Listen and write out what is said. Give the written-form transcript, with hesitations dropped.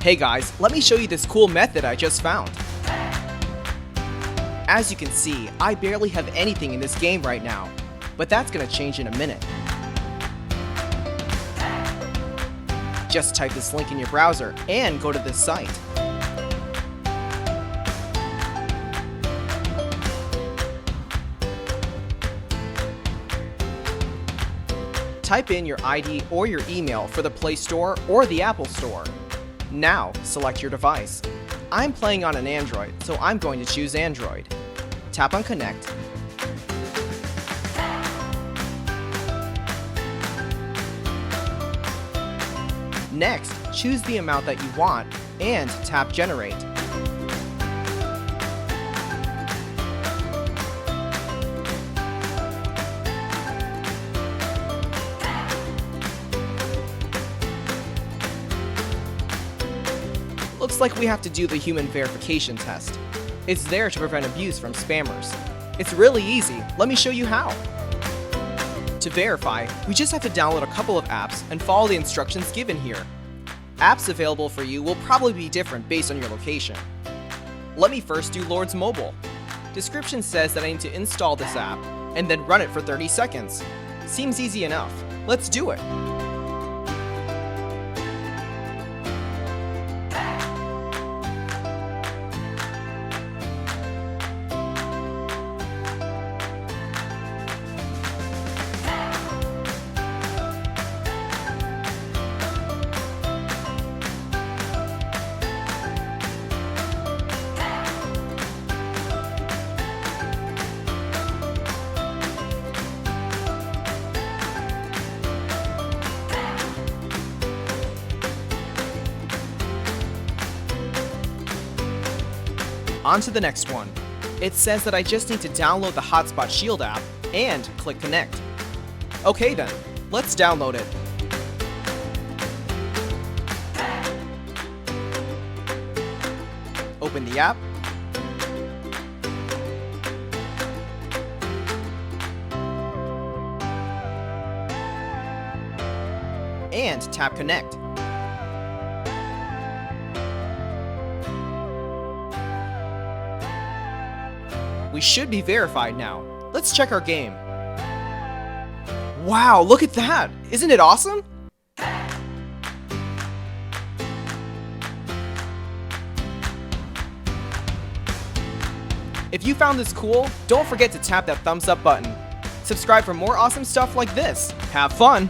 Hey guys, let me show you this cool method I just found. As you can see, I barely have anything in this game right now, but that's gonna change in a minute. Just type this link in your browser and go to this site. Type in your ID or your email for the Play Store or the Apple Store. Now, select your device. I'm playing on an Android, so I'm going to choose Android. Tap on Connect. Next, choose the amount that you want and tap Generate. Looks like we have to do the human verification test. It's there to prevent abuse from spammers. It's really easy, let me show you how. To verify, we just have to download a couple of apps and follow the instructions given here. Apps available for you will probably be different based on your location. Let me first do Lord's Mobile. Description says that I need to install this app and then run it for 30 seconds. Seems easy enough. Let's do it. On to the next one. It says that I just need to download the Hotspot Shield app and click Connect. Okay then, let's download it. Open the app. And tap Connect. We should be verified now. Let's check our game. Wow, look at that! Isn't it awesome? If you found this cool, don't forget to tap that thumbs up button. Subscribe for more awesome stuff like this. Have fun!